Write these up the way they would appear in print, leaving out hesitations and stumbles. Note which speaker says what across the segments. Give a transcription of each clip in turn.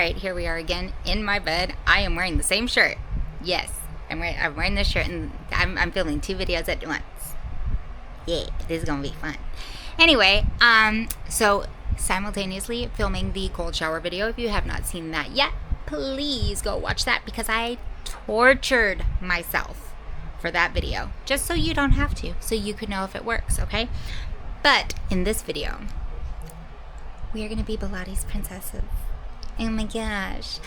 Speaker 1: Alright, here we are again in my bed. I am wearing the same shirt. Yes, I'm wearing this shirt and I'm filming 2 videos at once. Yeah, this is gonna be fun. Anyway, so simultaneously filming the cold shower video. If you have not seen that yet, please go watch that because I tortured myself for that video. Just so you don't have to, so you could know if it works, okay? But in this video, we are gonna be Pilates princesses. Oh my gosh.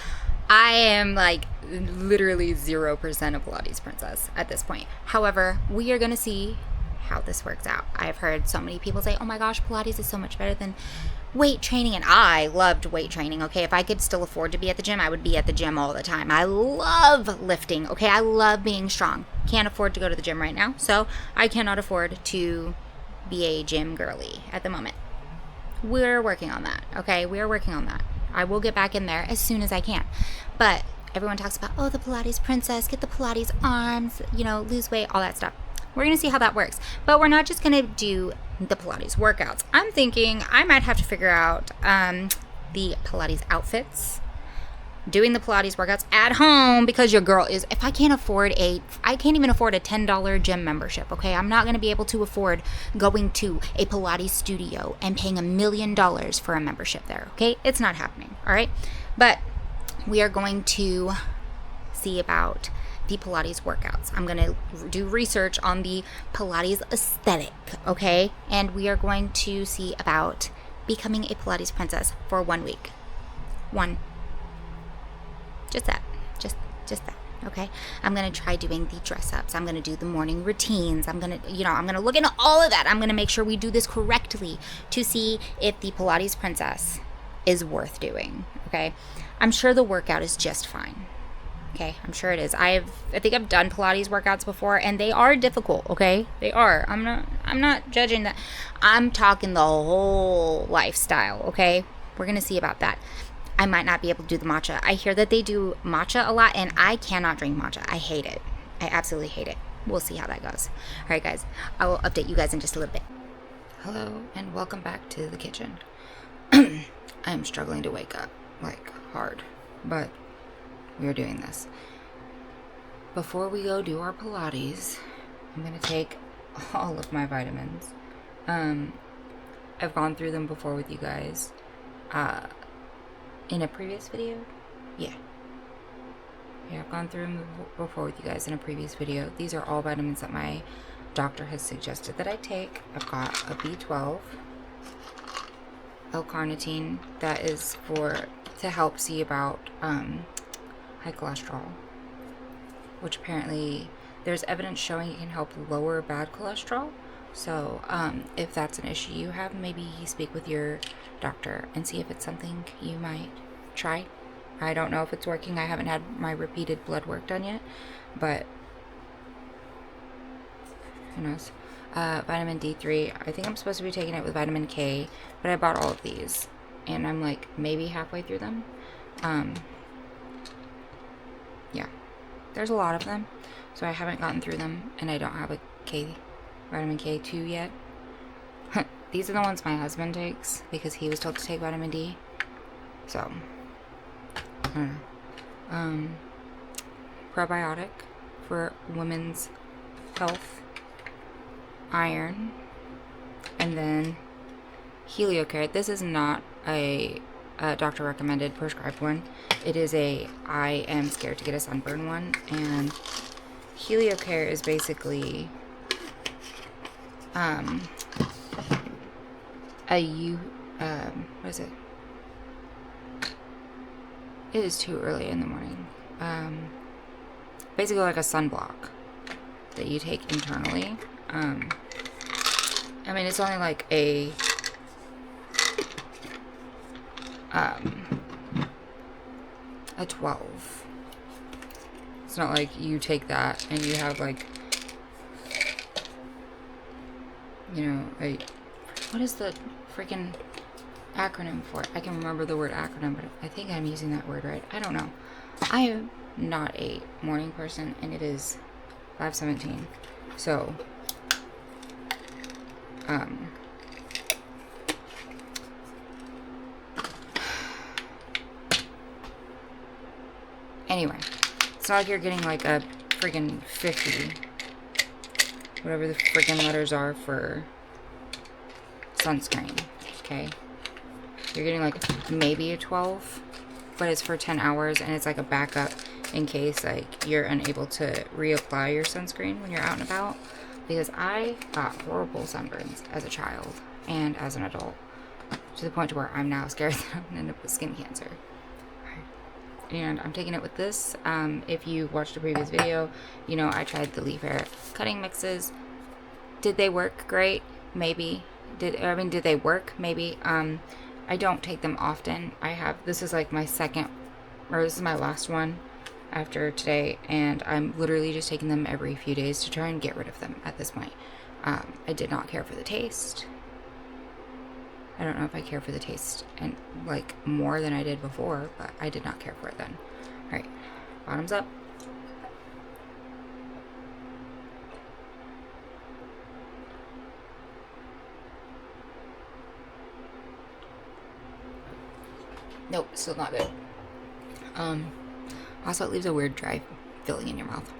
Speaker 1: I am like literally 0% a Pilates princess at this point. However, we are going to see how this works out. I've heard so many people say, oh my gosh, Pilates is so much better than weight training. And I loved weight training. Okay. If I could still afford to be at the gym, I would be at the gym all the time. I love lifting. Okay. I love being strong. Can't afford to go to the gym right now. So I cannot afford to be a gym girly at the moment. We're working on that. Okay. We are working on that. I will get back in there as soon as I can. But everyone talks about, oh, the Pilates princess, get the Pilates arms, lose weight, all that stuff. We're going to see how that works. But we're not just going to do the Pilates workouts. I'm thinking I might have to figure out the Pilates outfits. Doing the Pilates workouts at home because your girl is, if I can't even afford a $10 gym membership, okay? I'm not going to be able to afford going to a Pilates studio and paying $1 million for a membership there, okay? It's not happening, all right? But we are going to see about the Pilates workouts. I'm going to do research on the Pilates aesthetic, okay? And we are going to see about becoming a Pilates princess for 1 week. Just that. Just that. Okay. I'm going to try doing the dress ups. I'm going to do the morning routines. I'm going to look into all of that. I'm going to make sure we do this correctly to see if the Pilates princess is worth doing. Okay. I'm sure the workout is just fine. Okay. I'm sure it is. I think I've done Pilates workouts before and they are difficult. Okay. They are. I'm not judging that. I'm talking the whole lifestyle. Okay. We're going to see about that. I might not be able to do the matcha. I hear that they do matcha a lot, and I cannot drink matcha. I hate it. I absolutely hate it. We'll see how that goes. All right, guys. I will update you guys in just a little bit. Hello, and welcome back to the kitchen. I am struggling to wake up, like, hard. But we are doing this. Before we go do our Pilates, I'm going to take all of my vitamins. I've gone through them before with you guys. In a previous video? Yeah, I've gone through them before with you guys in a previous video. These are all vitamins that my doctor has suggested that I take. I've got a B12, L-carnitine, that is to help see about high cholesterol, which apparently there's evidence showing it can help lower bad cholesterol. So if that's an issue you have, maybe speak with your doctor and see if it's something you might try. I don't know if it's working. I haven't had my repeated blood work done yet, but who knows. Vitamin D3. I think I'm supposed to be taking it with vitamin K, but I bought all of these and I'm like maybe halfway through them. Yeah, there's a lot of them, so I haven't gotten through them, and I don't have a vitamin K2 yet. These are the ones my husband takes because he was told to take vitamin D. So, I don't know. Probiotic for women's health, iron, and then Heliocare. This is not a doctor recommended prescribed one. It is I am scared to get a sunburn one, and Heliocare is basically what is it? It is too early in the morning. Basically like a sunblock that you take internally. I mean, it's only like a 12. It's not like you take that and you have like, what is the freaking acronym for it? I can remember the word acronym, but I think I'm using that word right. I don't know. I am not a morning person, and it is 5:17. So, Anyway, it's not like you're getting like a friggin' 50, whatever the friggin' letters are for sunscreen, okay? You're getting like maybe a 12, but it's for 10 hours and it's like a backup in case like you're unable to reapply your sunscreen when you're out and about, because I got horrible sunburns as a child and as an adult, to the point to where I'm now scared that I'm gonna end up with skin cancer. And I'm taking it with this. If you watched the previous video, you know I tried the leaf hair cutting mixes. Did they work? Great. Maybe. Did they work? Maybe. I don't take them often. This is like my second, or this is my last one after today, and I'm literally just taking them every few days to try and get rid of them at this point. I did not care for the taste. I don't know if I care for the taste and like more than I did before, but I did not care for it then. All right, bottoms up. Nope, still not good. Also, it leaves a weird dry feeling in your mouth.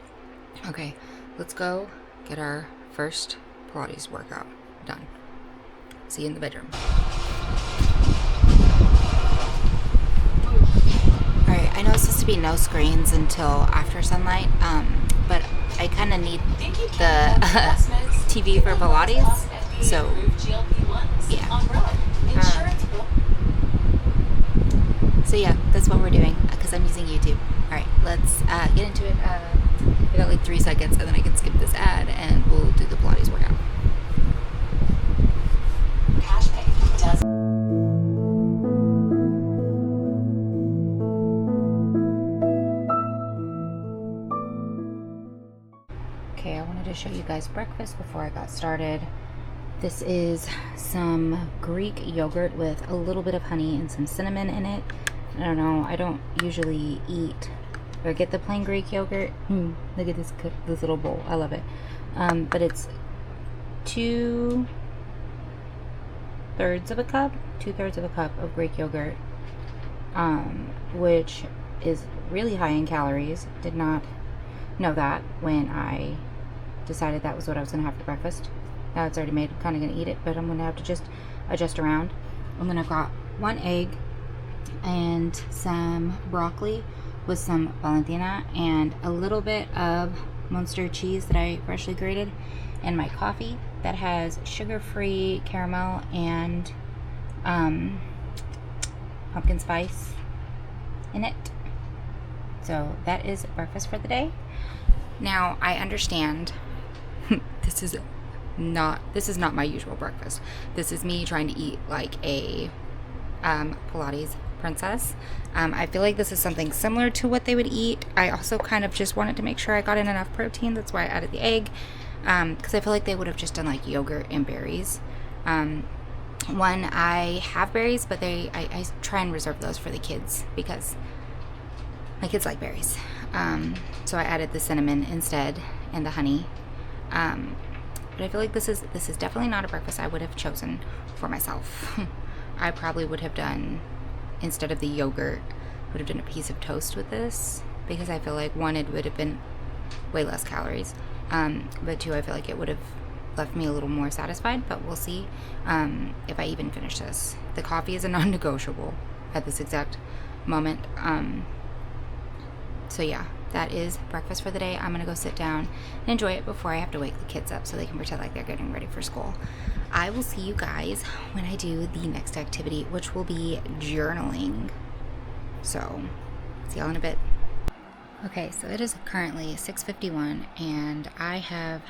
Speaker 1: Okay, let's go get our first Pilates workout done. See you in the bedroom. Alright, I know it's supposed to be no screens until after sunlight, but I kind of need the TV for Pilates, so yeah. So yeah, that's what we're doing, because I'm using YouTube. Alright, let's get into it. I got like 3 seconds, and then I can skip this ad, and we'll do the Pilates workout. Okay, I wanted to show you guys breakfast before I got started. This is some Greek yogurt with a little bit of honey and some cinnamon in it. I don't know, I don't usually eat or get the plain Greek yogurt. Look at this little bowl, I love it. But it's 2/3 of a cup of Greek yogurt, which is really high in calories. Did not know that when I decided that was what I was going to have for breakfast. Now it's already made, I'm kind of going to eat it, but I'm going to have to just adjust around. And then I've got 1 egg and some broccoli with some Valentina and a little bit of Munster cheese that I freshly grated, and my coffee that has sugar-free caramel and pumpkin spice in it. So that is breakfast for the day. Now I understand this is not my usual breakfast. This is me trying to eat like a Pilates princess. I feel like this is something similar to what they would eat. I also kind of just wanted to make sure I got in enough protein. That's why I added the egg, because I feel like they would have just done like yogurt and berries. I have berries, but I try and reserve those for the kids because my kids like berries. So I added the cinnamon instead and the honey. But I feel like this is definitely not a breakfast I would have chosen for myself. I probably would have done, instead of the yogurt, would have done a piece of toast with this, because I feel like 1, it would have been way less calories, but 2, I feel like it would have left me a little more satisfied, but we'll see if I even finish this. The coffee is a non-negotiable at this exact moment. So yeah, that is breakfast for the day. I'm gonna go sit down and enjoy it before I have to wake the kids up so they can pretend like they're getting ready for school. I will see you guys when I do the next activity, which will be journaling. So, see y'all in a bit. Okay, so it is currently 6:51 and I have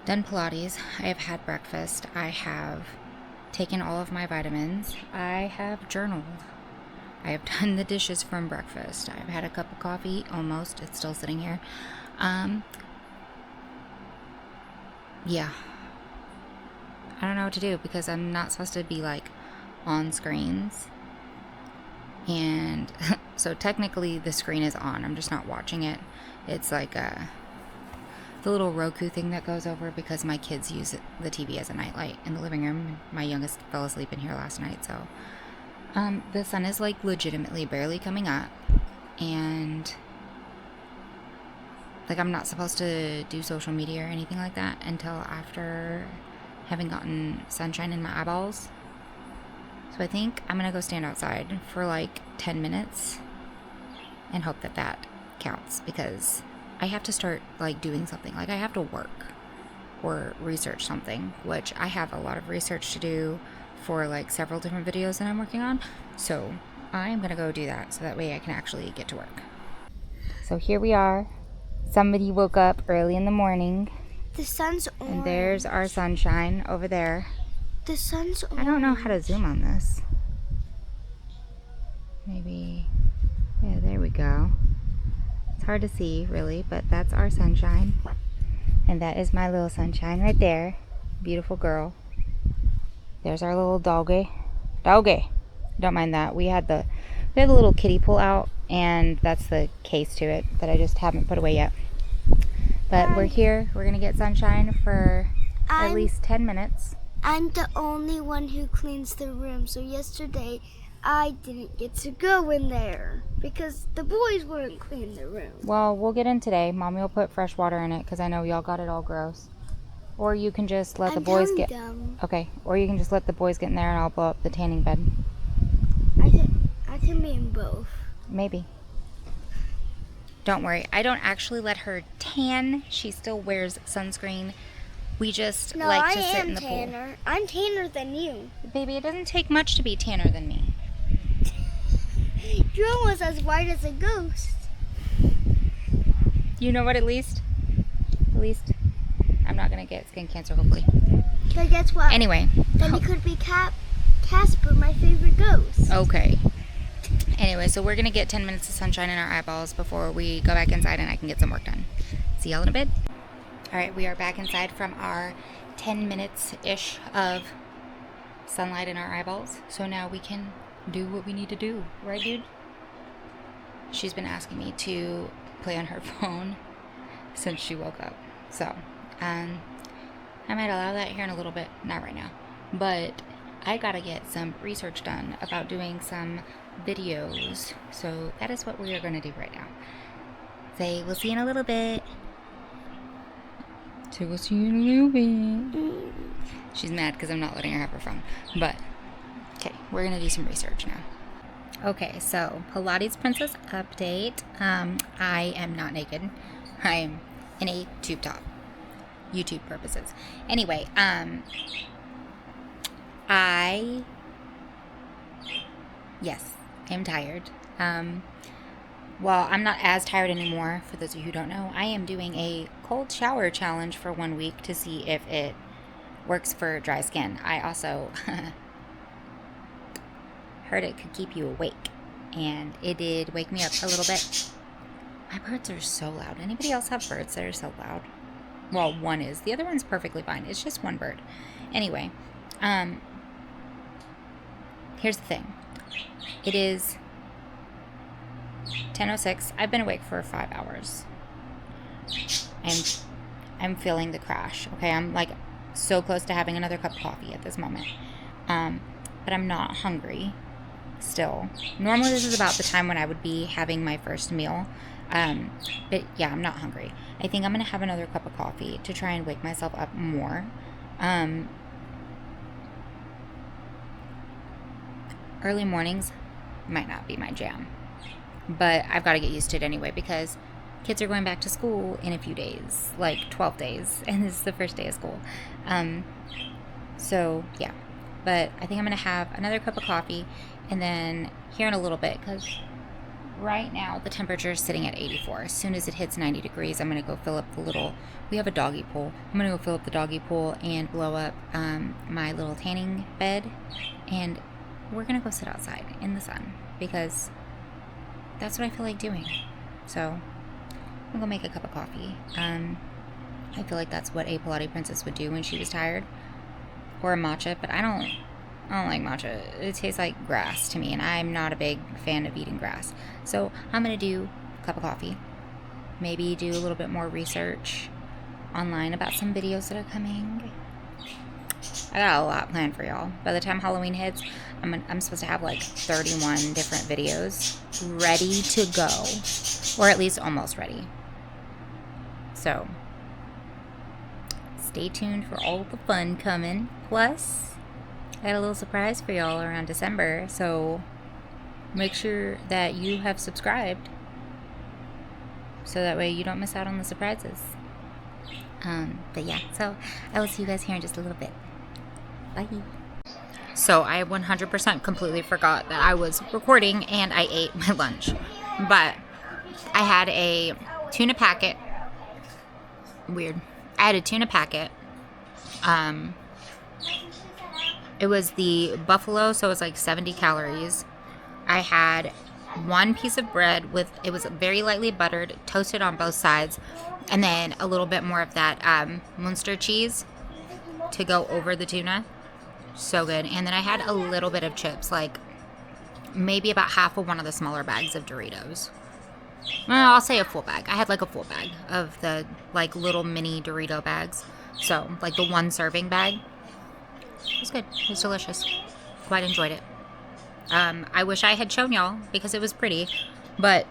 Speaker 1: done Pilates. I have had breakfast. I have taken all of my vitamins. I have journaled. I have done the dishes from breakfast. I've had a cup of coffee, almost. It's still sitting here. Yeah. I don't know what to do because I'm not supposed to be like on screens. And so technically the screen is on. I'm just not watching it. It's like the little Roku thing that goes over because my kids use the TV as a nightlight in the living room. My youngest fell asleep in here last night, so the sun is like legitimately barely coming up, and like I'm not supposed to do social media or anything like that until after having gotten sunshine in my eyeballs. So I think I'm gonna go stand outside for like 10 minutes and hope that that counts, because I have to start like doing something. Like I have to work or research something, which I have a lot of research to do for like several different videos that I'm working on. So I'm gonna go do that so that way I can actually get to work. So here we are. Somebody woke up early in the morning.
Speaker 2: The sun's orange.
Speaker 1: And there's our sunshine over there.
Speaker 2: The sun's orange.
Speaker 1: I don't know how to zoom on this. Maybe, yeah, there we go. It's hard to see really, but that's our sunshine. And that is my little sunshine right there. Beautiful girl. There's our little doggy. Doggy. Don't mind that. We have the little kiddie pool out, and that's the case to it that I just haven't put away yet. But we're here. We're gonna get sunshine for at least 10 minutes.
Speaker 2: I'm the only one who cleans the room. So yesterday I didn't get to go in there because the boys wouldn't clean the room.
Speaker 1: Well, we'll get in today. Mommy will put fresh water in it because I know y'all got it all gross. Or you can just let the boys get... Okay. Or you can just let the boys get in there and I'll blow up the tanning bed.
Speaker 2: I can be in both.
Speaker 1: Maybe. Don't worry. I don't actually let her tan. She still wears sunscreen. We just like to sit in the pool.
Speaker 2: I'm tanner than you.
Speaker 1: Baby, it doesn't take much to be tanner than me.
Speaker 2: You're almost as white as a ghost.
Speaker 1: You know what, at least I'm not going to get skin cancer, hopefully.
Speaker 2: But guess what?
Speaker 1: Anyway.
Speaker 2: Then it could be Casper, my favorite ghost.
Speaker 1: Okay. Anyway, so we're going to get 10 minutes of sunshine in our eyeballs before we go back inside and I can get some work done. See y'all in a bit. All right, we are back inside from our 10 minutes-ish of sunlight in our eyeballs. So now we can do what we need to do. Right, dude? She's been asking me to play on her phone since she woke up. So, I might allow that here in a little bit. Not right now. But I gotta get some research done about doing some videos. So that is what we are going to do right now. Say, we'll see you in a little bit. So we'll see you in a little bit. She's mad because I'm not letting her have her phone. But, okay, we're going to do some research now. Okay, so Pilates Princess update. I am not naked. I am in a tube top. YouTube purposes. Anyway, yes, I'm tired. Well, I'm not as tired anymore. For those of you who don't know, I am doing a cold shower challenge for 1 week to see if it works for dry skin. I also heard it could keep you awake, and it did wake me up a little bit. My birds are so loud. Anybody else have birds that are so loud? Well, one is. The other one's perfectly fine. It's just one bird. Anyway, here's the thing. It is 10:06. I've been awake for 5 hours. And I'm feeling the crash. Okay, I'm like so close to having another cup of coffee at this moment. But I'm not hungry still. Normally this is about the time when I would be having my first meal. But yeah, I'm not hungry. I think I'm gonna have another cup of coffee to try and wake myself up more. Early mornings might not be my jam, but I've got to get used to it anyway because kids are going back to school in a few days, like 12 days, and this is the first day of school. So yeah, but I think I'm gonna have another cup of coffee and then here in a little bit, because right now the temperature is sitting at 84. As soon as it hits 90 degrees, I'm gonna go fill up we have a doggy pool. I'm gonna go fill up the doggy pool and blow up my little tanning bed, and we're gonna go sit outside in the sun because that's what I feel like doing. So I'm gonna go make a cup of coffee. I feel like that's what a Pilates princess would do when she was tired, or a matcha, but I don't like matcha. It tastes like grass to me, and I'm not a big fan of eating grass. So I'm gonna do a cup of coffee, maybe do a little bit more research online about some videos that are coming. I got a lot planned for y'all. By the time Halloween hits, I'm supposed to have like 31 different videos ready to go, or at least almost ready. So stay tuned for all the fun coming. Plus, I got a little surprise for y'all around December, so make sure that you have subscribed so that way you don't miss out on the surprises. But yeah, so I will see you guys here in just a little bit. Bye. So I 100% completely forgot that I was recording and I ate my lunch. But I had a tuna packet. Weird. I had a tuna packet. It was the buffalo, so it was like 70 calories. I had one piece of bread with, it was very lightly buttered, toasted on both sides, and then a little bit more of that Munster cheese to go over the tuna. So good. And then I had a little bit of chips, like maybe about half of one of the smaller bags of Doritos. Well, I'll say a full bag. I had like a full bag of the like little mini Dorito bags. So like the one serving bag. It was good. It was delicious. Quite enjoyed it. I wish I had shown y'all because it was pretty, but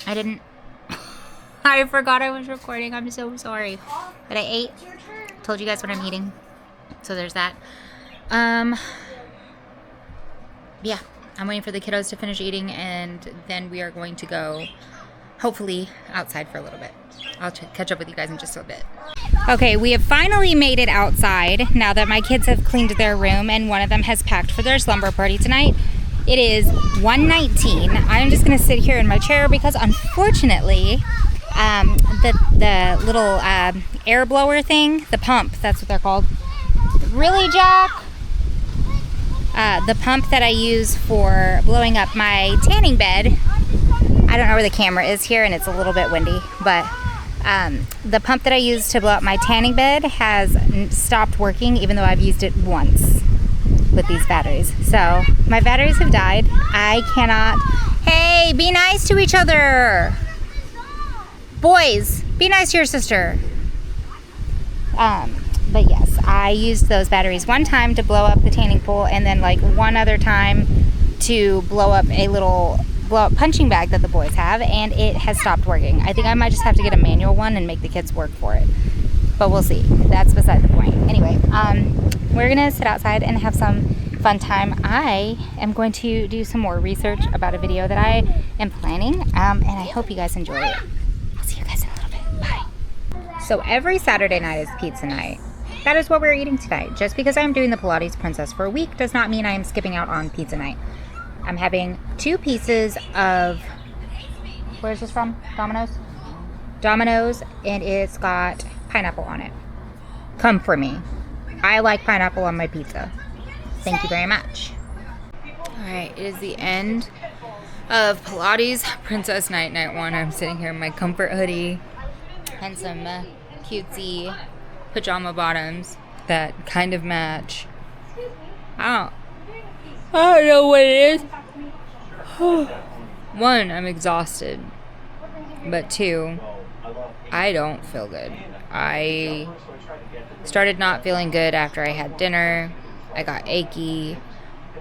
Speaker 1: I didn't. I forgot I was recording. I'm so sorry. But I ate. Told you guys what I'm eating. So there's that. Yeah, I'm waiting for the kiddos to finish eating, and then we are going to go, hopefully, outside for a little bit. I'll catch up with you guys in just a bit. Okay, we have finally made it outside now that my kids have cleaned their room and one of them has packed for their slumber party tonight. It is 1:19. I'm just going to sit here in my chair because unfortunately, the little air blower thing, the pump, that's what they're called. Really, Jack? The pump that I use for blowing up my tanning bed. I don't know where the camera is here and it's a little bit windy, but the pump that I use to blow up my tanning bed has stopped working even though I've used it once with these batteries. So my batteries have died. I cannot. Hey, be nice to each other. Boys, be nice to your sister. But yes, I used those batteries one time to blow up the tanning pool and then like one other time to blow up a little punching bag that the boys have, and it has stopped working. I think I might just have to get a manual one and make the kids work for it. But we'll see. That's beside the point. Anyway, we're gonna sit outside and have some fun time. I am going to do some more research about a video that I am planning, and I hope you guys enjoy it. I'll see you guys in a little bit. Bye. So every Saturday night is pizza night. That is what we're eating tonight. Just because I'm doing the Pilates Princess for a week does not mean I am skipping out on pizza night. I'm having 2 pieces of, where's this from? Domino's? Domino's, and it's got pineapple on it. Come for me. I like pineapple on my pizza. Thank you very much. Alright, it is the end of Pilates Princess Night, Night 1. I'm sitting here in my comfort hoodie and some cutesy pajama bottoms that kind of match. I don't know what it is. 1, I'm exhausted. But 2, I don't feel good. I started not feeling good after I had dinner. I got achy.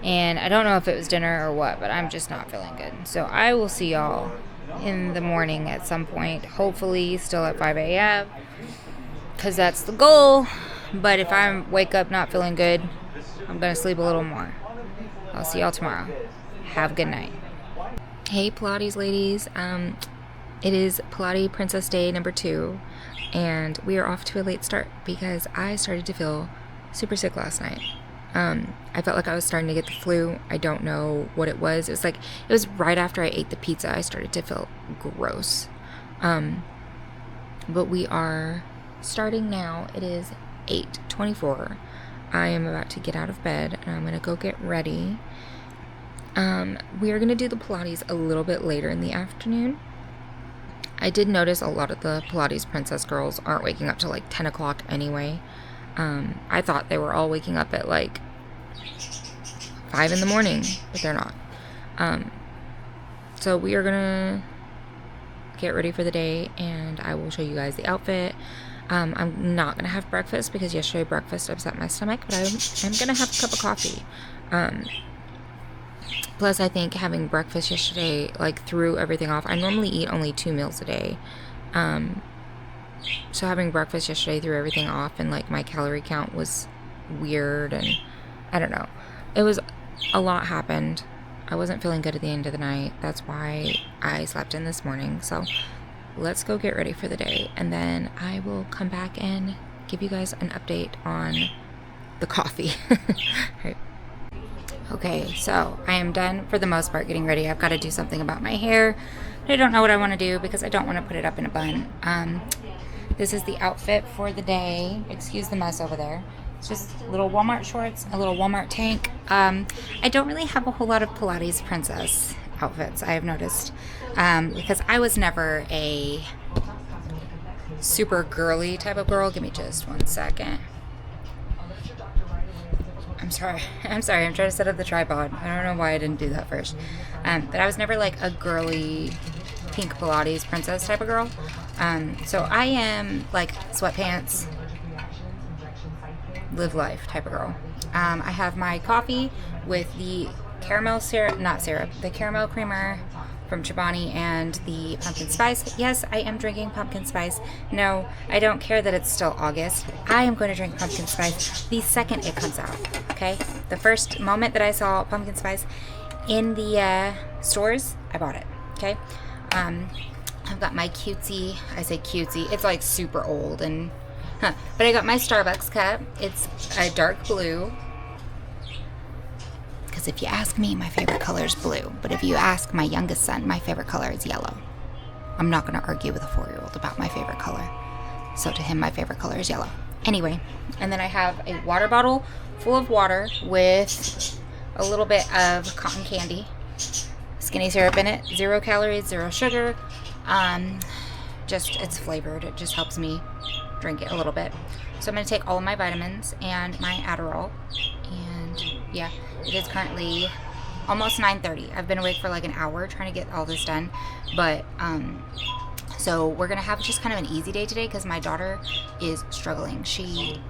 Speaker 1: And I don't know if it was dinner or what, but I'm just not feeling good. So I will see y'all in the morning at some point. Hopefully still at 5 a.m. because that's the goal. But if I wake up not feeling good, I'm going to sleep a little more. I'll see y'all tomorrow. Have a good night. Hey Pilates ladies, it is Pilates Princess Day number 2, and we are off to a late start because I started to feel super sick last night. I felt like I was starting to get the flu. I don't know what it was. It was right after I ate the pizza I started to feel gross. But we are starting now. It is 8:24. I am about to get out of bed and I'm gonna go get ready. We are gonna do the Pilates a little bit later in the afternoon. I did notice a lot of the Pilates Princess girls aren't waking up till like 10 o'clock anyway. I thought they were all waking up at like 5 in the morning, but they're not. So we are gonna get ready for the day and I will show you guys the outfit. I'm not gonna have breakfast because yesterday breakfast upset my stomach, but I'm gonna have a cup of coffee. Plus I think having breakfast yesterday like threw everything off. I normally eat only 2 meals a day,
Speaker 3: So having breakfast yesterday threw everything off, and like my calorie count was weird, and I don't know. It was a lot happened. I wasn't feeling good at the end of the night. That's why I slept in this morning. So let's go get ready for the day, and then I will come back and give you guys an update on the coffee. Right. Okay, so I am done for the most part getting ready. I've got to do something about my hair. I don't know what I want to do because I don't want to put it up in a bun. This is the outfit for the day. Excuse the mess over there. It's just little Walmart shorts, a little Walmart tank. I don't really have a whole lot of Pilates princess outfits, I have noticed, because I was never a super girly type of girl. Give me just 1 second. I'm sorry. I'm trying to set up the tripod. I don't know why I didn't do that first. But I was never like a girly pink Pilates princess type of girl. So I am like sweatpants, live life type of girl. I have my coffee with the caramel syrup, not syrup, the caramel creamer from Chobani and the pumpkin spice. Yes, I am drinking pumpkin spice. No, I don't care that it's still August. I am going to drink pumpkin spice the second it comes out, okay? The first moment that I saw pumpkin spice in the stores, I bought it, okay? I've got my cutesy, I say cutesy, it's like super old, and but I got my Starbucks cup. It's a dark blue. Because if you ask me, my favorite color is blue. But if you ask my youngest son, my favorite color is yellow. I'm not going to argue with a 4-year-old about my favorite color. So to him, my favorite color is yellow. Anyway, and then I have a water bottle full of water with a little bit of cotton candy, skinny syrup in it, 0 calories, 0 sugar. Just, it's flavored. It just helps me drink it a little bit. So I'm going to take all of my vitamins and my Adderall. And yeah, it is currently almost 9:30. I've been awake for like an hour trying to get all this done. But, so we're going to have just kind of an easy day today because my daughter is struggling.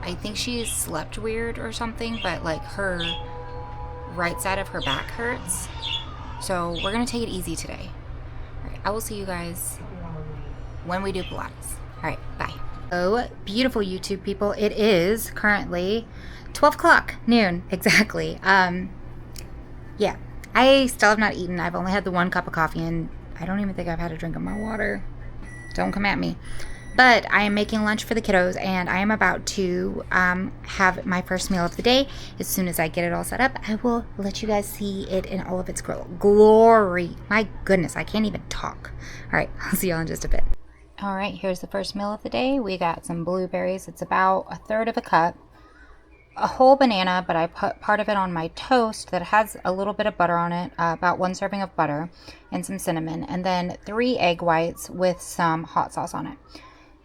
Speaker 3: I think she slept weird or something, but like her right side of her back hurts. So we're going to take it easy today. All right, I will see you guys when we do Pilates. All right, bye. Oh, beautiful YouTube people. It is currently 12 o'clock, noon, exactly. Yeah, I still have not eaten. I've only had the 1 cup of coffee, and I don't even think I've had a drink of my water. Don't come at me. But I am making lunch for the kiddos, and I am about to have my first meal of the day. As soon as I get it all set up, I will let you guys see it in all of its glory. My goodness, I can't even talk. All right, I'll see y'all in just a bit. All right, here's the first meal of the day. We got some blueberries. It's about 1/3 of a cup. A whole banana, but I put part of it on my toast that has a little bit of butter on it, about 1 serving of butter and some cinnamon, and then 3 egg whites with some hot sauce on it.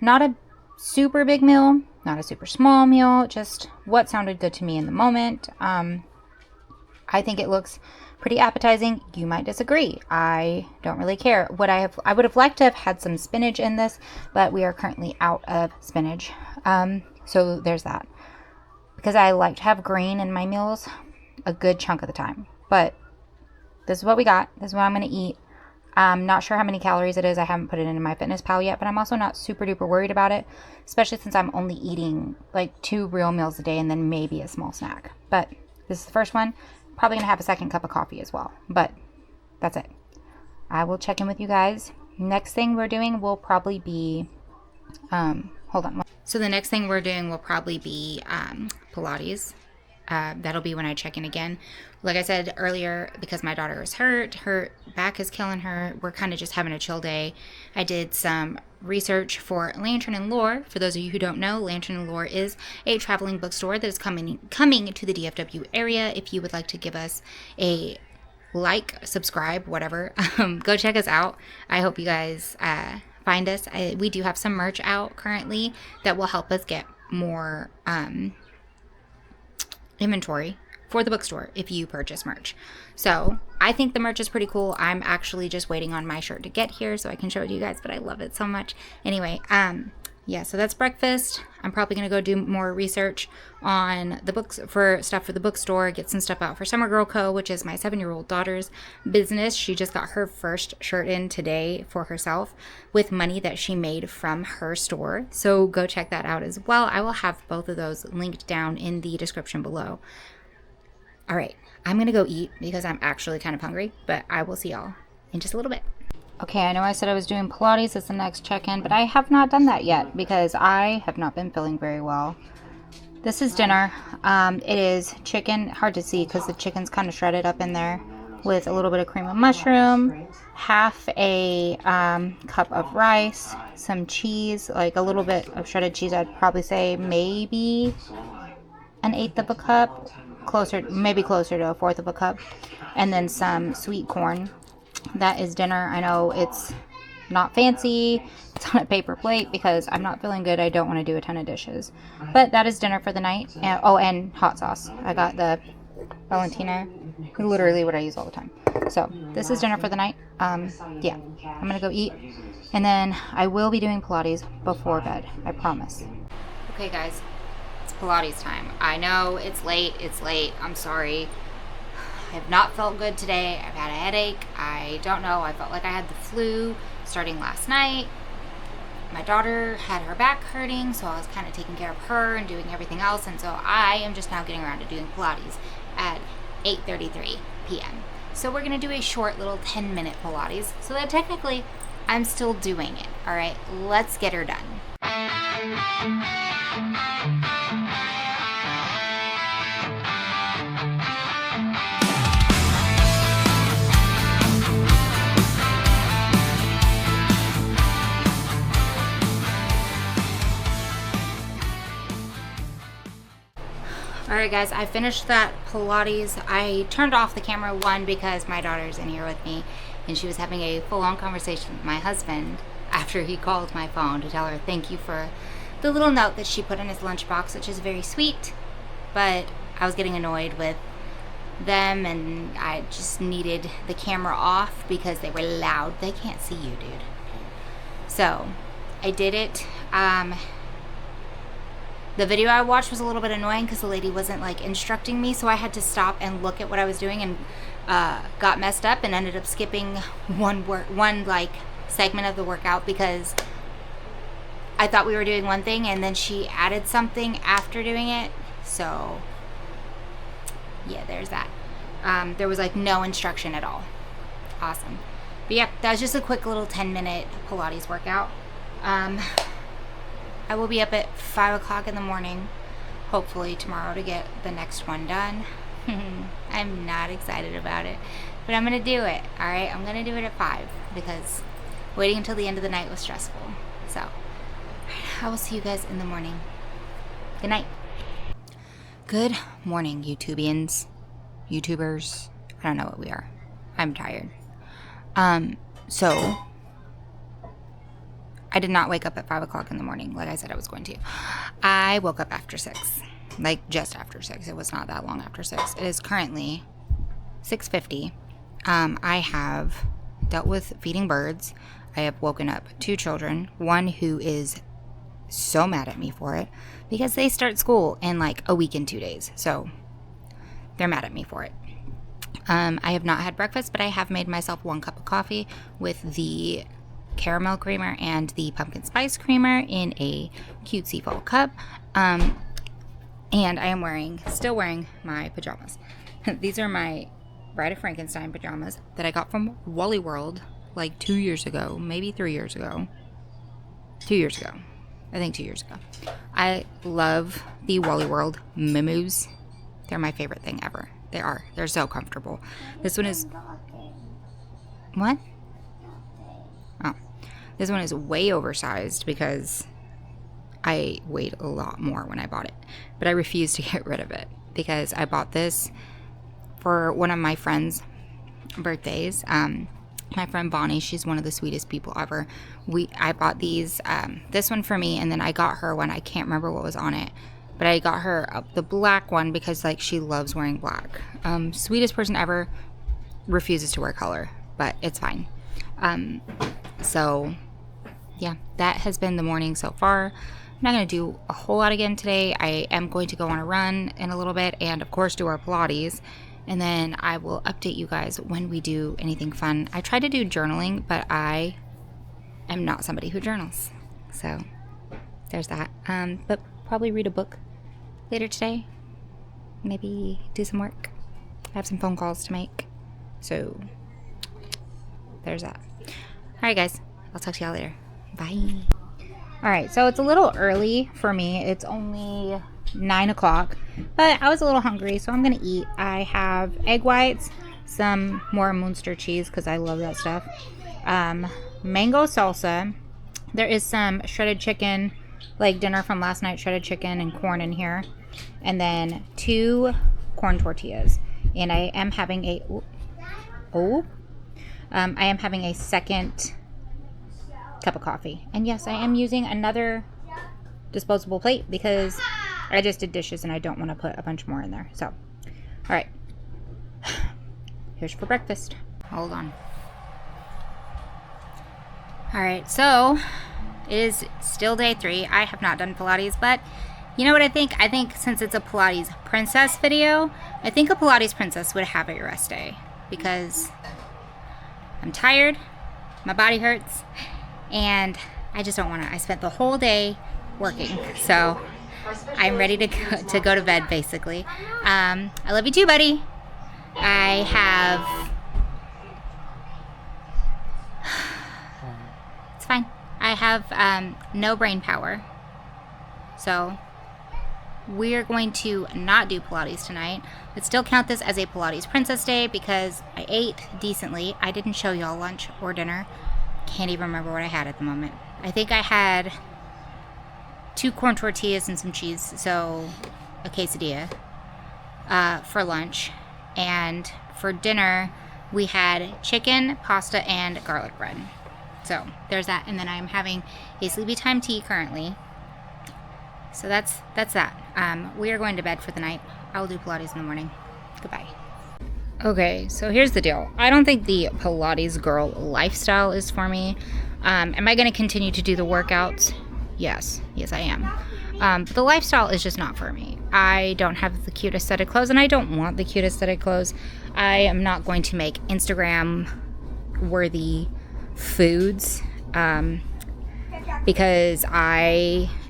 Speaker 3: Not a super big meal, not a super small meal, just what sounded good to me in the moment. I think it looks pretty appetizing. You might disagree. I don't really care. I would have liked to have had some spinach in this, but we are currently out of spinach. So there's that. Because I like to have green in my meals a good chunk of the time. But this is what we got. This is what I'm going to eat. I'm not sure how many calories it is. I haven't put it into my fitness pal yet, but I'm also not super duper worried about it, especially since I'm only eating like 2 real meals a day and then maybe a small snack. But this is the first one. Probably going to have a second cup of coffee as well, but that's it. I will check in with you guys. Next thing we're doing will probably be, hold on. So the next thing we're doing will probably be Pilates. That'll be when I check in again. Like I said earlier, because my daughter is hurt, her back is killing her. We're kind of just having a chill day. I did some research for Lantern and Lore. For those of you who don't know, Lantern and Lore is a traveling bookstore that is coming to the DFW area. If you would like to give us a like, subscribe, whatever, go check us out. I hope you guys find us. We do have some merch out currently that will help us get more inventory for the bookstore if you purchase merch. So I think the merch is pretty cool. I'm actually just waiting on my shirt to get here so I can show it to you guys, but I love it so much. Anyway, yeah, so that's breakfast. I'm probably going to go do more research on the books for stuff for the bookstore, get some stuff out for Summer Girl Co., which is my 7-year-old daughter's business. She just got her first shirt in today for herself with money that she made from her store. So go check that out as well. I will have both of those linked down in the description below. All right, I'm going to go eat because I'm actually kind of hungry, but I will see y'all in just a little bit. Okay, I know I said I was doing Pilates as the next check-in, but I have not done that yet because I have not been feeling very well. This is dinner. It is chicken, hard to see because the chicken's kind of shredded up in there, with a little bit of cream of mushroom, half a cup of rice, some cheese, like a little bit of shredded cheese. I'd probably say maybe an eighth of a cup, maybe closer to a fourth of a cup, and then some sweet corn. That is dinner. I know it's not fancy. It's on a paper plate because I'm not feeling good. I don't want to do a ton of dishes. But that is dinner for the night. And hot sauce. I got the Valentina. Literally what I use all the time. So this is dinner for the night. Yeah. I'm going to go eat. And then I will be doing Pilates before bed. I promise. Okay, guys. It's Pilates time. I know it's late. I'm sorry. I have not felt good today. I've had a headache. I don't know. I felt like I had the flu starting last night. My daughter had her back hurting, so I was kind of taking care of her and doing everything else. And so I am just now getting around to doing Pilates at 8:33 p.m. So we're going to do a short little 10-minute Pilates so that technically I'm still doing it. All right, let's get her done. Alright guys, I finished that Pilates. I turned off the camera, one, because my daughter's in here with me and she was having a full-on conversation with my husband after he called my phone to tell her thank you for the little note that she put in his lunchbox, which is very sweet, but I was getting annoyed with them and I just needed the camera off because they were loud. They can't see you, dude. So I did it. The video I watched was a little bit annoying because the lady wasn't like instructing me, so I had to stop and look at what I was doing and got messed up and ended up skipping one like segment of the workout because I thought we were doing one thing and then she added something after doing it. So yeah, there's that. There was like no instruction at all. Awesome. But yeah, that was just a quick little 10-minute Pilates workout. I will be up at 5 o'clock in the morning, hopefully tomorrow, to get the next one done. I'm not excited about it, but I'm going to do it, alright? I'm going to do it at 5 because waiting until the end of the night was stressful. So, I will see you guys in the morning. Good night. Good morning, YouTubers. I don't know what we are. I'm tired. So I did not wake up at 5 o'clock in the morning like I said I was going to. I woke up after 6, like just after 6. It was not that long after 6. It is currently 6:50. I have dealt with feeding birds. I have woken up 2 children, one who is so mad at me for it because they start school in like a week and 2 days. So they're mad at me for it. I have not had breakfast, but I have made myself 1 cup of coffee with the caramel creamer and the pumpkin spice creamer in a cutesy full cup. And I am still wearing my pajamas. These are my Bride of Frankenstein pajamas that I got from Wally World like 2 years ago, maybe 3 years ago. 2 years ago. I think 2 years ago. I love the Wally World Mimus. They're my favorite thing ever. They are. They're so comfortable. This one is... What? Oh. This one is way oversized because I weighed a lot more when I bought it. But I refuse to get rid of it because I bought this for one of my friend's birthdays. My friend Bonnie, she's one of the sweetest people ever. I bought these, this one for me, and then I got her one. I can't remember what was on it, but I got her the black one because like she loves wearing black. Sweetest person ever, refuses to wear color, but it's fine. So yeah, that has been the morning so far. I'm not going to do a whole lot again today. I am going to go on a run in a little bit and, of course, do our Pilates. And then I will update you guys when we do anything fun. I try to do journaling, but I am not somebody who journals. So there's that. But probably read a book later today. Maybe do some work. I have some phone calls to make. So there's that. All right, guys. I'll talk to y'all later. Bye. All right, so it's a little early for me. It's only 9 o'clock, but I was a little hungry, so I'm gonna eat. I have egg whites, some more Munster cheese because I love that stuff, mango salsa. There is some shredded chicken, like dinner from last night, shredded chicken and corn in here, and then 2 corn tortillas. And I am having I am having a second cup of coffee. And yes, I am using another disposable plate because I just did dishes and I don't want to put a bunch more in there. So, all right. Here's for breakfast. Hold on. All right, so it is still day 3. I have not done Pilates, but you know what I think? I think since it's a Pilates princess video, I think a Pilates princess would have a rest day because I'm tired, my body hurts, and I just don't want to. I spent the whole day working, so I'm ready to go to bed, basically. I love you too, buddy. I have... It's fine. I have no brain power, so we're going to not do Pilates tonight, but still count this as a Pilates Princess Day because I ate decently. I didn't show y'all lunch or dinner. Can't even remember what I had at the moment. I think I had 2 corn tortillas and some cheese, so a quesadilla for lunch. And for dinner, we had chicken, pasta, and garlic bread. So there's that. And then I'm having a sleepy time tea currently. So that's that. We are going to bed for the night. I will do Pilates in the morning. Goodbye. Okay, so here's the deal. I don't think the Pilates girl lifestyle is for me. Am I going to continue to do the workouts? Yes, I am. But the lifestyle is just not for me. I don't have the cute aesthetic clothes, and I don't want the cute aesthetic clothes. I am not going to make Instagram-worthy foods because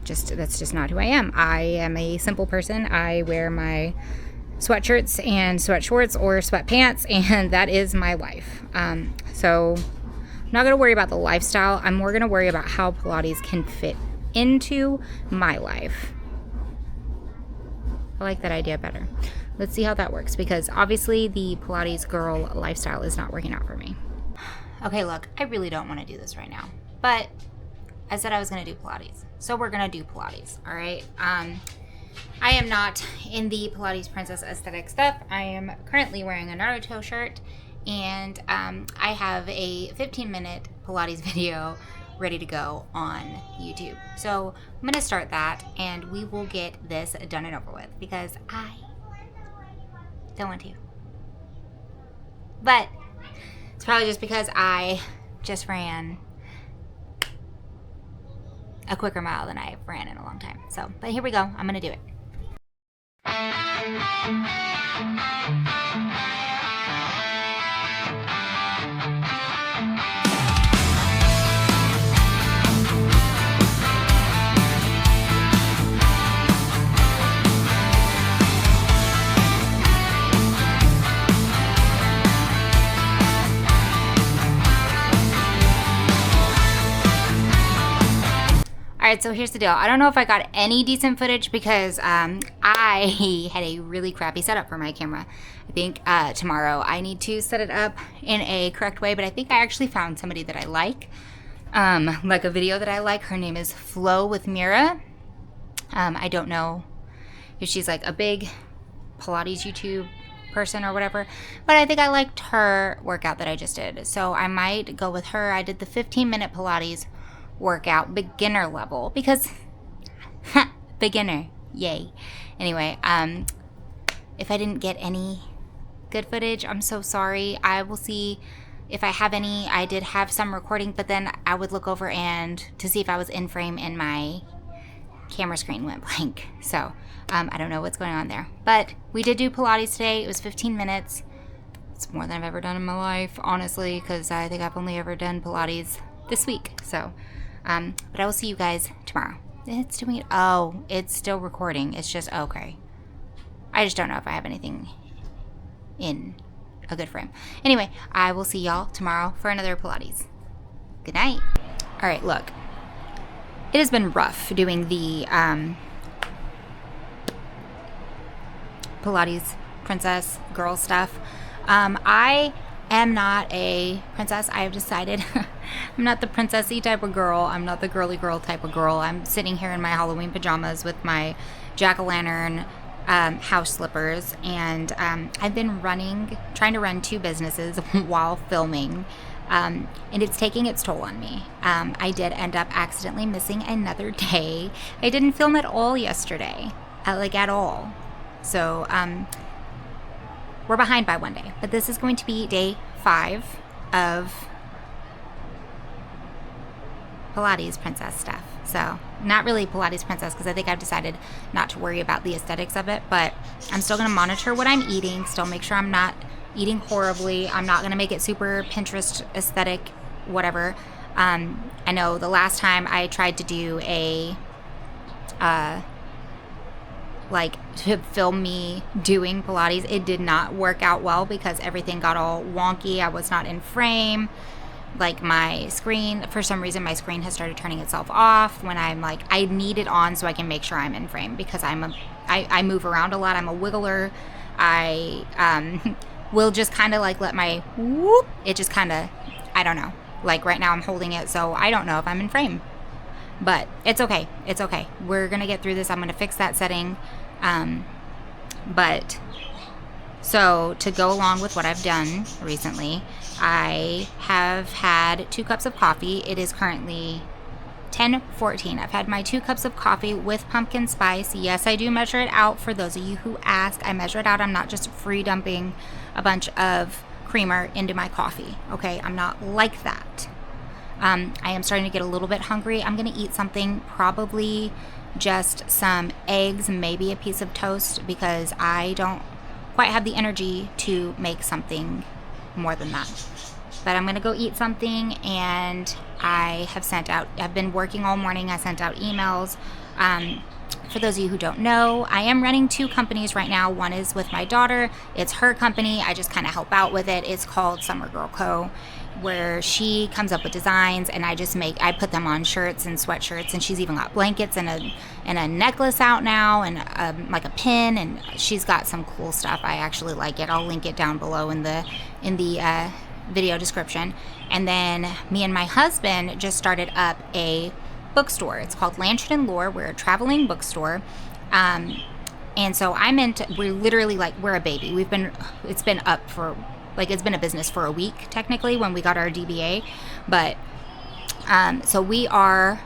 Speaker 3: that's just not who I am. I am a simple person. I wear my sweatshirts and sweatshorts or sweatpants, and that is my life. So I'm not going to worry about the lifestyle. I'm more going to worry about how Pilates can fit into my life. I like that idea better. Let's see how that works, because obviously the Pilates girl lifestyle is not working out for me. Okay, look, I really don't want to do this right now, but I said I was going to do Pilates, so we're going to do Pilates, all right? I am not in the Pilates princess aesthetic stuff. I am currently wearing a Naruto shirt, and I have a 15-minute Pilates video ready to go on YouTube. So I'm going to start that, and we will get this done and over with, because I don't want to. But it's probably just because I just ran a quicker mile than I've ran in a long time. So, but here we go. I'm going to do it. Alright, so here's the deal. I don't know if I got any decent footage because I had a really crappy setup for my camera. I think tomorrow I need to set it up in a correct way, but I think I actually found somebody that I like a video that I like. Her name is Flow with Mira. I don't know if she's like a big Pilates YouTube person or whatever, but I think I liked her workout that I just did. So I might go with her. I did the 15-minute Pilates workout, beginner level, because beginner, yay. Anyway, if I didn't get any good footage, I'm so sorry. I will see if I have any. I did have some recording, but then I would look over and to see if I was in frame, and my camera screen went blank. So I don't know what's going on there. But we did do Pilates today. It was 15 minutes. It's more than I've ever done in my life, honestly, because I think I've only ever done Pilates this week. So, but I will see you guys tomorrow. It's doing it. Oh, it's still recording. It's just okay. I just don't know if I have anything in a good frame. Anyway, I will see y'all tomorrow for another Pilates. Good night. All right, look. It has been rough doing the Pilates princess girl stuff. I am not a princess. I have decided I'm not the princessy type of girl. I'm not the girly girl type of girl. I'm sitting here in my Halloween pajamas with my jack-o'-lantern house slippers, and I've been trying to run 2 businesses while filming, and it's taking its toll on me. I did end up accidentally missing another day. I didn't film at all yesterday, at all. So we're behind by 1 day, but this is going to be day 5 of Pilates princess stuff. So not really Pilates princess, because I think I've decided not to worry about the aesthetics of it, but I'm still going to monitor what I'm eating, still make sure I'm not eating horribly. I'm not going to make it super Pinterest aesthetic, whatever. I know the last time I tried to do a to film me doing Pilates, it did not work out well because everything got all wonky. I was not in frame. Like my screen, for some reason, my screen has started turning itself off when I'm like, I need it on so I can make sure I'm in frame, because I move around a lot. I'm a wiggler. I will just kind of like let my whoop, it just kind of, I don't know. Like right now I'm holding it, so I don't know if I'm in frame. But it's okay. It's okay. We're going to get through this. I'm going to fix that setting. But so to go along with what I've done recently, I have had 2 cups of coffee. It is currently 10:14. I've had my 2 cups of coffee with pumpkin spice. Yes, I do measure it out. For those of you who ask, I measure it out. I'm not just free dumping a bunch of creamer into my coffee. Okay, I'm not like that. I am starting to get a little bit hungry. I'm going to eat something, probably just some eggs, maybe a piece of toast, because I don't quite have the energy to make something more than that. But I'm going to go eat something, and I've been working all morning. I sent out emails. For those of you who don't know, I am running 2 companies right now. One is with my daughter. It's her company. I just kind of help out with it. It's called Summer Girl Co., where she comes up with designs, and I put them on shirts and sweatshirts, and she's even got blankets and a necklace out now, and like a pin, and she's got some cool stuff. I actually like it. I'll link it down below in the video description. And then me and my husband just started up a bookstore. It's called Lantern and Lore. We're a traveling bookstore. And so we're literally like, we're a baby. It's been a business for a week, technically, when we got our DBA. But, so we are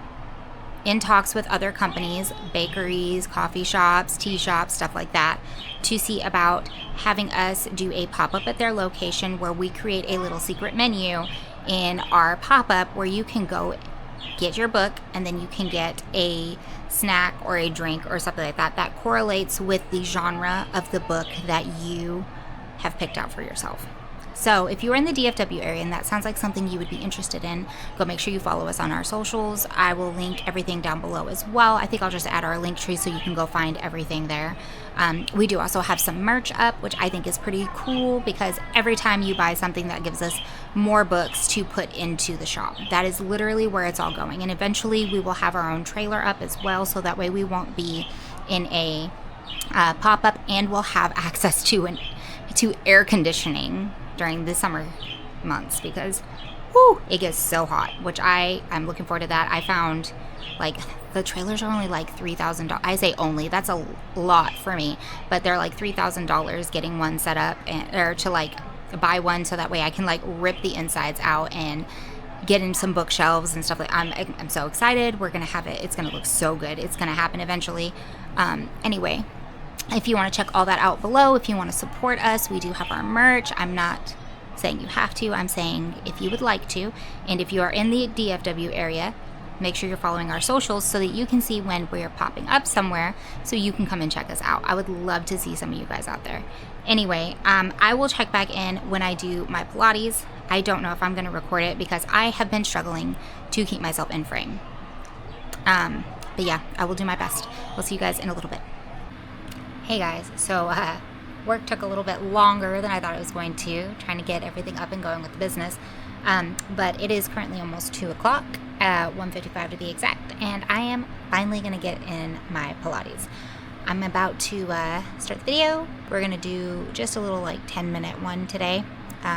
Speaker 3: in talks with other companies, bakeries, coffee shops, tea shops, stuff like that, to see about having us do a pop-up at their location, where we create a little secret menu in our pop-up where you can go get your book, and then you can get a snack or a drink or something like that correlates with the genre of the book that you have picked out for yourself. So if you're in the DFW area and that sounds like something you would be interested in, go make sure you follow us on our socials. I will link everything down below as well. I think I'll just add our link tree so you can go find everything there. We do also have some merch up, which I think is pretty cool, because every time you buy something, that gives us more books to put into the shop. That is literally where it's all going. And eventually we will have our own trailer up as well, so that way we won't be in a pop-up, and we'll have access to air conditioning during the summer months, because it gets so hot, which I'm looking forward to that. I found like the trailers are only like $3,000. I say only, that's a lot for me, but they're like $3,000 getting one set up, or to like buy one, so that way I can like rip the insides out and get in some bookshelves and stuff. I'm so excited. We're gonna have it. It's gonna look so good. It's gonna happen eventually. Anyway, if you want to check all that out below, if you want to support us, we do have our merch. I'm not saying you have to. I'm saying if you would like to. And if you are in the DFW area, make sure you're following our socials so that you can see when we're popping up somewhere so you can come and check us out. I would love to see some of you guys out there. Anyway, I will check back in when I do my Pilates. I don't know if I'm going to record it because I have been struggling to keep myself in frame. But yeah, I will do my best. We'll see you guys in a little bit. Hey guys, so work took a little bit longer than I thought it was going to, trying to get everything up and going with the business. But it is currently almost 2 o'clock, 1:55 to be exact, and I am finally going to get in my Pilates. I'm about to start the video. We're going to do just a little like 10-minute one today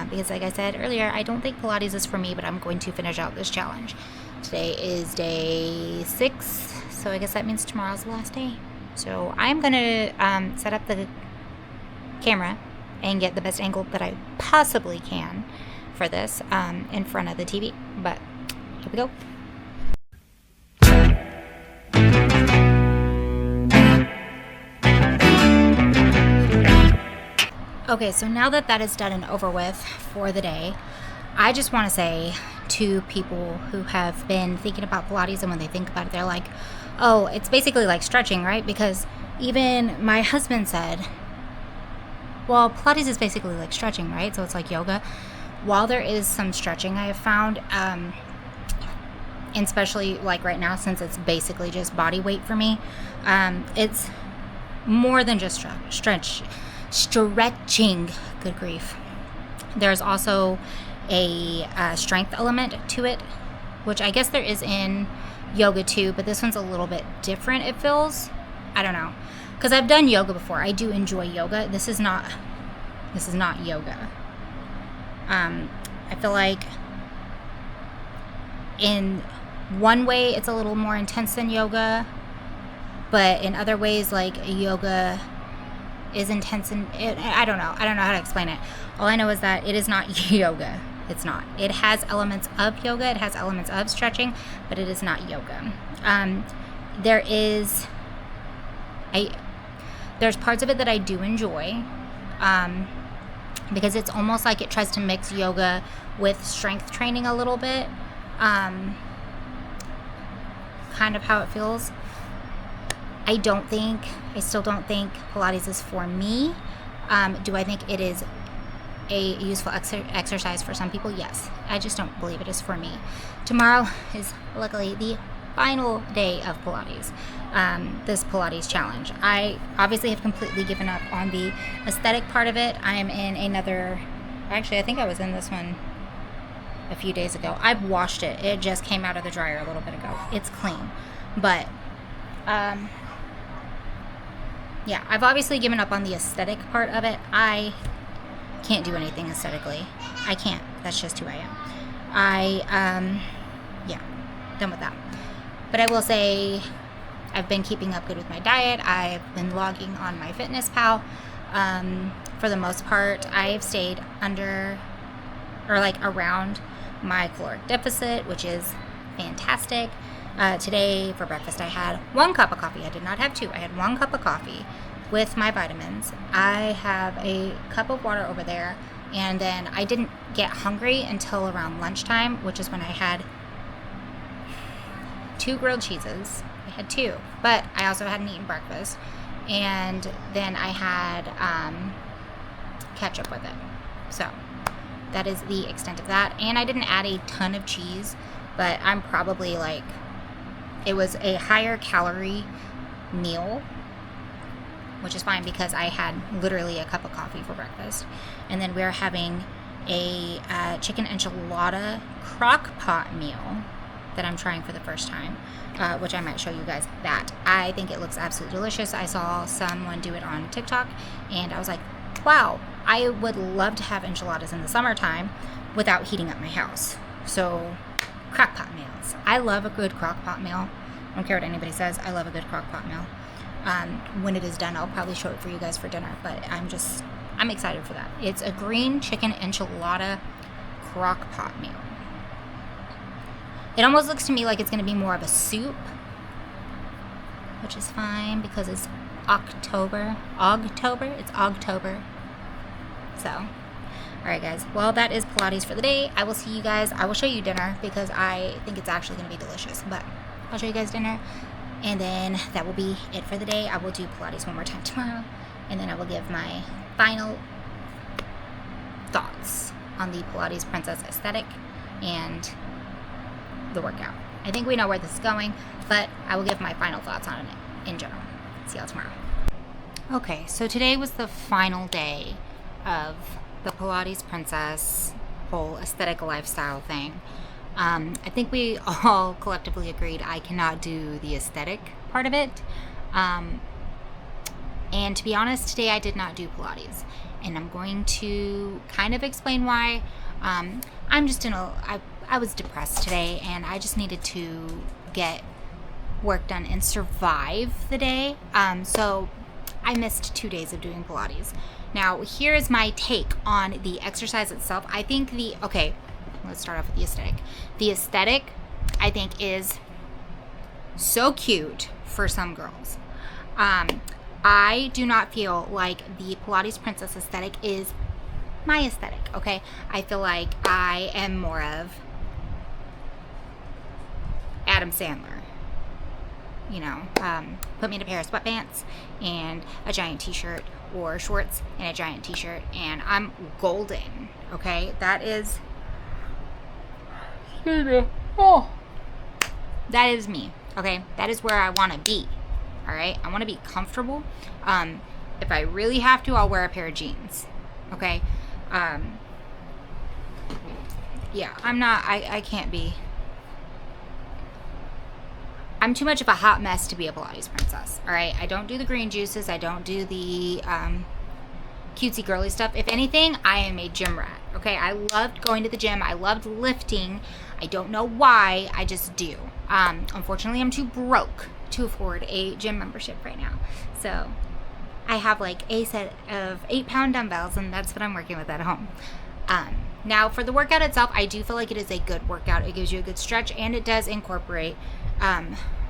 Speaker 3: because like I said earlier, I don't think Pilates is for me, but I'm going to finish out this challenge. Today is day 6, so I guess that means tomorrow's the last day. So I'm going to set up the camera and get the best angle that I possibly can for this in front of the TV. But here we go. Okay, so now that that is done and over with for the day, I just want to say to people who have been thinking about Pilates, and when they think about it, they're like, oh, it's basically like stretching, right? Because even my husband said, well, Pilates is basically like stretching, right? So it's like yoga. While there is some stretching I have found, and especially like right now, since it's basically just body weight for me, it's more than just stretching. Good grief. There's also a strength element to it, which I guess there is in yoga too, but this one's a little bit different, it feels. I don't know, because I've done yoga before. I do enjoy yoga. This is not yoga. I feel like in one way it's a little more intense than yoga, but in other ways, like yoga is intense, and I don't know how to explain it. All I know is that it is not yoga. It's not. It has elements of yoga, it has elements of stretching, but it is not yoga. There's parts of it that I do enjoy, because it's almost like it tries to mix yoga with strength training a little bit, kind of how it feels. I still don't think Pilates is for me. Do I think it is a useful exercise for some people? Yes. I just don't believe it is for me. Tomorrow is luckily the final day of Pilates, this Pilates challenge. I obviously have completely given up on the aesthetic part of it. I am in another, actually I think I was in this one a few days ago. I've washed it. It just came out of the dryer a little bit ago. It's clean. But yeah, I've obviously given up on the aesthetic part of it. I can't do anything aesthetically. I can't. That's just who I am. Yeah, done with that. But I will say I've been keeping up good with my diet. I've been logging on my Fitness Pal. For the most part, I've stayed under or like around my caloric deficit, which is fantastic. Today for breakfast I had 1 cup of coffee. I did not have 2. I had 1 cup of coffee with my vitamins. I have a cup of water over there, and then I didn't get hungry until around lunchtime, which is when I had 2 grilled cheeses. I had 2, but I also hadn't eaten breakfast, and then I had ketchup with it. So that is the extent of that. And I didn't add a ton of cheese, but I'm probably like, it was a higher calorie meal, which is fine because I had literally a cup of coffee for breakfast. And then we're having a chicken enchilada crock pot meal that I'm trying for the first time, which I might show you guys that. I think it looks absolutely delicious. I saw someone do it on TikTok, and I was like, wow, I would love to have enchiladas in the summertime without heating up my house. So crock pot meals. I love a good crock pot meal. I don't care what anybody says. I love a good crock pot meal. When it is done, I'll probably show it for you guys for dinner, but I'm excited for that. It's a green chicken enchilada crock pot meal. It almost looks to me like it's going to be more of a soup, which is fine because it's October. It's October. So All right, guys. Well, that is Pilates for the day. I will see you guys. I will show you dinner because I think it's actually going to be delicious. But I'll show you guys dinner. And then that will be it for the day. I will do Pilates one more time tomorrow. And then I will give my final thoughts on the Pilates Princess aesthetic and the workout. I think we know where this is going, but I will give my final thoughts on it in general. See y'all tomorrow. Okay, so today was the final day of the Pilates Princess whole aesthetic lifestyle thing. I think we all collectively agreed I cannot do the aesthetic part of it. And to be honest, today I did not do Pilates. And I'm going to kind of explain why. I'm just I was depressed today and I just needed to get work done and survive the day. So I missed 2 days of doing Pilates. Now, here's my take on the exercise itself. I think okay, let's start off with the aesthetic. The aesthetic, I think, is so cute for some girls. I do not feel like the Pilates Princess aesthetic is my aesthetic, okay? I feel like I am more of Adam Sandler. You know, put me in a pair of sweatpants and a giant t-shirt, or shorts and a giant t-shirt, and I'm golden, okay? That is me, okay? That is where I want to be, all right? I want to be comfortable. If I really have to, I'll wear a pair of jeans, okay? Yeah, I can't be. I'm too much of a hot mess to be a Pilates princess, all right? I don't do the green juices. I don't do the cutesy girly stuff. If anything, I am a gym rat, okay? I loved going to the gym. I loved lifting. I don't know why. I just do. Unfortunately, I'm too broke to afford a gym membership right now. So I have like a set of 8-pound dumbbells, and that's what I'm working with at home. Now, for the workout itself, I do feel like it is a good workout. It gives you a good stretch, and it does incorporate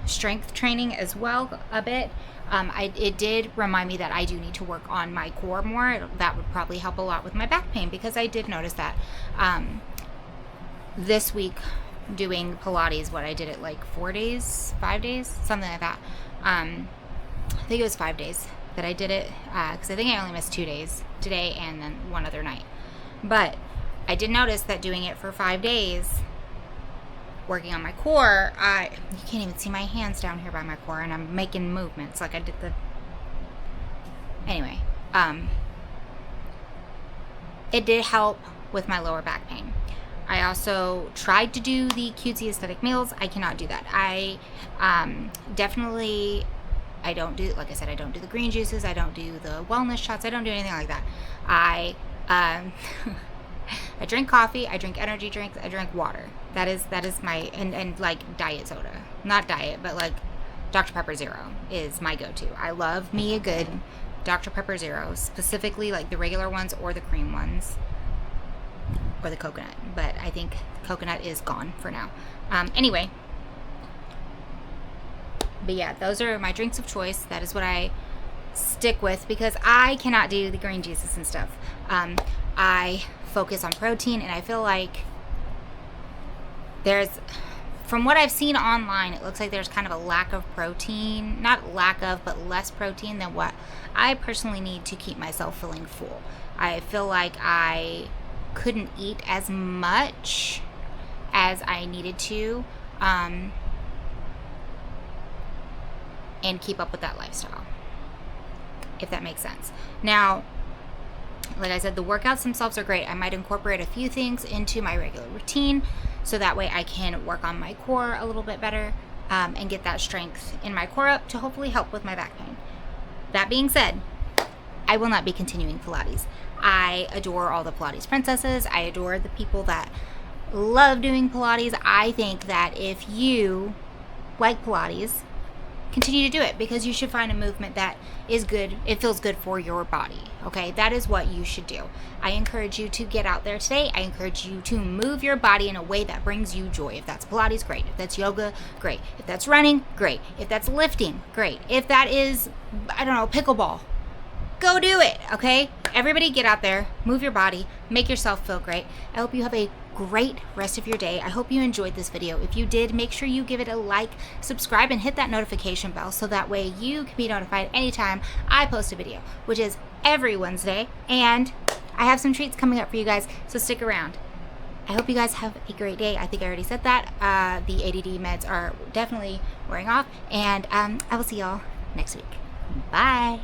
Speaker 3: strength training as well a bit. It did remind me that I do need to work on my core more. That would probably help a lot with my back pain, because I did notice that this week doing Pilates, I did it like 4 days, 5 days, something like that. I think it was 5 days that I did it, because I think I only missed 2 days, today and then one other night. But I did notice that doing it for 5 days, working on my core, you can't even see my hands down here by my core, and I'm making movements like I did anyway, it did help with my lower back pain. I also tried to do the cutesy aesthetic meals. I cannot do that. I don't do, like I said, I don't do the green juices. I don't do the wellness shots. I don't do anything like that. I drink coffee, I drink energy drinks, I drink water. That is my, and like diet soda. Not diet, but like Dr. Pepper Zero is my go-to. I love me a good Dr. Pepper Zero, specifically like the regular ones or the cream ones, or the coconut. But I think coconut is gone for now. Anyway, but yeah, those are my drinks of choice. That is what I stick with, because I cannot do the green juices and stuff. I focus on protein, and I feel like from what I've seen online, it looks like there's kind of a lack of protein, not lack of, but less protein than what I personally need to keep myself feeling full. I feel like I couldn't eat as much as I needed to, and keep up with that lifestyle, if that makes sense. Now, like I said, the workouts themselves are great. I might incorporate a few things into my regular routine, so that way I can work on my core a little bit better, and get that strength in my core up to hopefully help with my back pain. That being said, I will not be continuing Pilates. I adore all the Pilates princesses. I adore the people that love doing Pilates. I think that if you like Pilates, continue to do it, because you should find a movement that is good. It feels good for your body. Okay, that is what you should do. I encourage you to get out there today. I encourage you to move your body in a way that brings you joy. If that's Pilates, great. If that's yoga, great. If that's running, great. If that's lifting, great. If that is, I don't know, pickleball, go do it. Okay, everybody get out there, move your body, make yourself feel great. I hope you have a great rest of your day. I hope you enjoyed this video. If you did, make sure you give it a like, subscribe, and hit that notification bell so that way you can be notified anytime I post a video, which is every Wednesday. And I have some treats coming up for you guys, so stick around. I hope you guys have a great day. I think I already said that. The ADD meds are definitely wearing off, and I will see y'all next week. Bye.